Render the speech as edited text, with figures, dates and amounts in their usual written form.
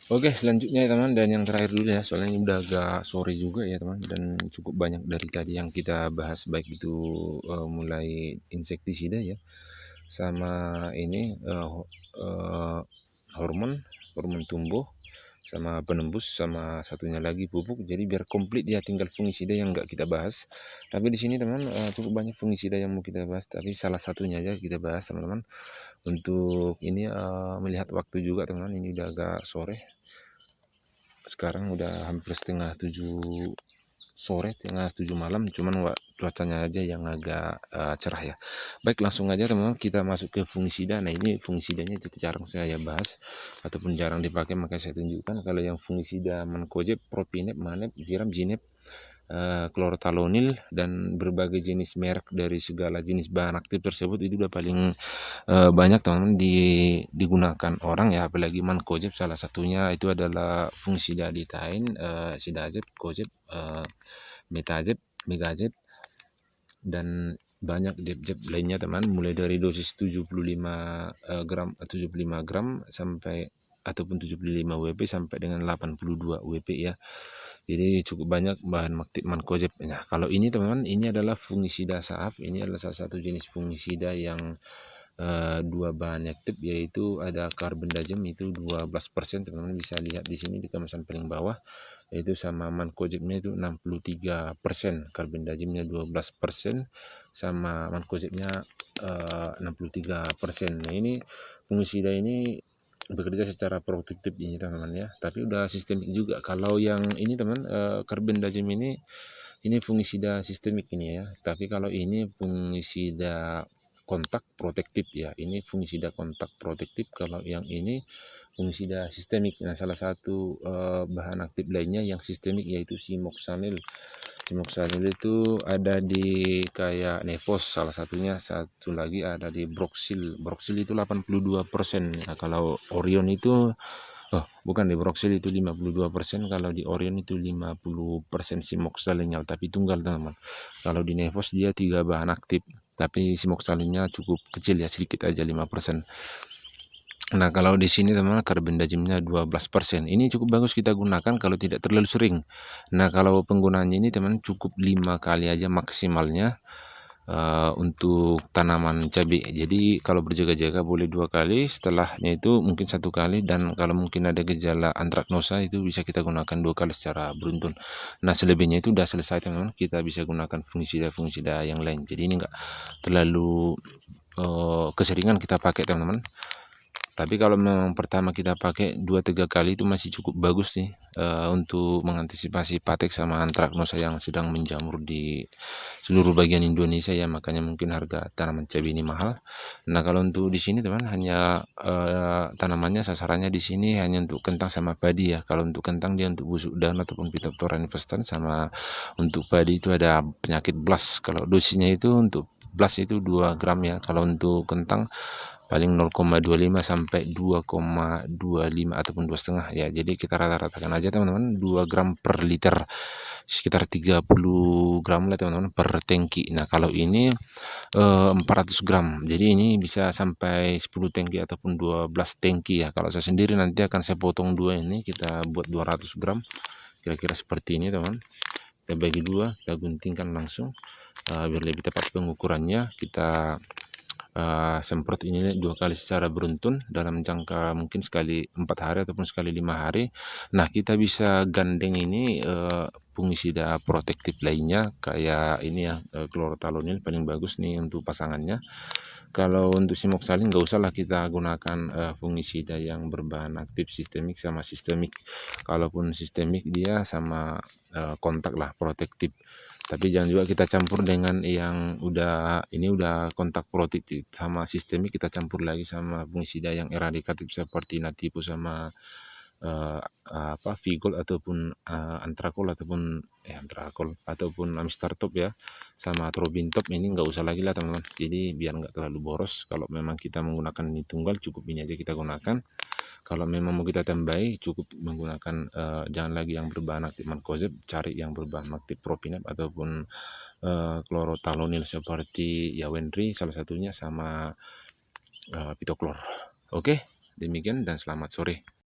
Oke, selanjutnya ya teman, dan yang terakhir dulu ya, soalnya ini udah agak sore juga ya teman, dan cukup banyak dari tadi yang kita bahas, baik itu mulai insektisida ya, sama ini hormon hormon tumbuh, sama penembus, sama satunya lagi pupuk. Jadi biar komplit ya, tinggal fungisida yang nggak kita bahas. Tapi di sini teman, cukup banyak fungisida yang mau kita bahas, tapi salah satunya aja kita bahas teman-teman. Untuk ini melihat waktu juga teman, ini udah agak sore. Sekarang udah hampir setengah 7 sore, setengah 7 malam, cuman cuacanya aja yang agak cerah ya. Baik, langsung aja teman-teman kita masuk ke fungisida. Nah, ini fungisidanya itu jarang saya bahas ataupun jarang dipakai, makanya saya tunjukkan. Kalau yang fungisida mancozeb, propinep, manep, ziram, zinep, klorotalonil, dan berbagai jenis merek dari segala jenis bahan aktif tersebut, itu udah paling banyak teman-teman digunakan orang ya, apalagi mancozeb salah satunya itu adalah fungisida ditain, sidazep, kozeb, metazeb, megazeb, dan banyak zep-zep lainnya teman, mulai dari dosis 75 gram 75 gram sampai ataupun 75 WP sampai dengan 82 WP ya. Jadi cukup banyak bahan aktif mancozeb. Nah, kalau ini teman-teman, ini adalah fungisida saaf. Ini adalah salah satu jenis fungisida yang dua bahan aktif, yaitu ada carbendazim itu 12%, teman-teman bisa lihat di sini di kemasan paling bawah, yaitu sama mancozebnya itu 63%, carbendazimnya 12%, sama mancozebnya 63%. Nah, ini fungisida ini bekerja secara protektif ini teman-teman ya, tapi udah sistemik juga. Kalau yang ini teman, carbendazim ini fungisida sistemik ini ya, tapi kalau ini fungisida kontak protektif ya, ini fungisida kontak protektif. Kalau yang ini fungisida sistemik. Nah, salah satu bahan aktif lainnya yang sistemik yaitu simoxanil. Simoxanil itu ada di kayak Nevos salah satunya, satu lagi ada di Broxil. Broxil itu 82%. Nah, kalau Orion itu bukan, di Broxil itu 52%, kalau di Orion itu 50% simoxalinal, tapi tunggal teman-teman. Kalau di Nevos dia 3 bahan aktif, tapi simoxalinnya cukup kecil ya, sedikit aja 5%. Nah, kalau di sini teman-teman carbendazimnya 12%. Ini cukup bagus kita gunakan kalau tidak terlalu sering. Nah, kalau penggunaannya ini teman cukup 5 kali aja maksimalnya untuk tanaman cabai. Jadi kalau berjaga-jaga boleh 2 kali, setelahnya itu mungkin 1 kali, dan kalau mungkin ada gejala antraknosa itu bisa kita gunakan 2 kali secara beruntun. Nah, selebihnya itu udah selesai teman-teman, kita bisa gunakan fungisida yang lain. Jadi ini enggak terlalu keseringan kita pakai teman-teman. Tapi kalau memang pertama kita pakai 2-3 kali itu masih cukup bagus sih untuk mengantisipasi patek sama antraknosa yang sedang menjamur di seluruh bagian Indonesia ya, makanya mungkin harga tanaman cabai ini mahal. Nah, kalau untuk di sini teman, hanya tanamannya sasarannya di sini hanya untuk kentang sama padi ya. Kalau untuk kentang dia untuk busuk daun ataupun Phytophthora infestan, sama untuk padi itu ada penyakit blast. Kalau dosisnya itu untuk blast itu 2 gram ya. Kalau untuk kentang paling 0,25 sampai 2,25 ataupun 2,5 ya. Jadi kita rata-ratakan aja teman-teman, 2 gram per liter, sekitar 30 gram lah teman-teman per tangki. Nah, kalau ini 400 gram, jadi ini bisa sampai 10 tangki ataupun 12 tangki ya. Kalau saya sendiri nanti akan saya potong dua, ini kita buat 200 gram, kira-kira seperti ini teman. Kita bagi dua, kita guntingkan langsung biar lebih tepat pengukurannya. Kita semprot ini 2 kali secara beruntun dalam jangka mungkin sekali 4 hari ataupun sekali 5 hari. Nah, kita bisa gandeng ini fungisida protektif lainnya kayak ini ya, klorotalonil paling bagus nih untuk pasangannya. Kalau untuk simoxalin nggak usah lah kita gunakan fungisida yang berbahan aktif sistemik sama sistemik. Kalaupun sistemik dia sama kontak lah protektif. Tapi jangan juga kita campur dengan yang udah kontak protektif sama sistemik, kita campur lagi sama fungisida yang eradikatif seperti Nativo sama Vigol ataupun Antrakol ataupun Amistartop ya, sama Trobintop. Ini nggak usah lagi lah teman-teman. Jadi biar nggak terlalu boros, kalau memang kita menggunakan ini tunggal, cukup ini aja kita gunakan. Kalau memang mau kita tambahi, cukup menggunakan jangan lagi yang berbahan aktif mancozeb, cari yang berbahan aktif propinep ataupun klorotalonil seperti ya Wendry salah satunya, sama pitoklor. Oke, demikian dan selamat sore.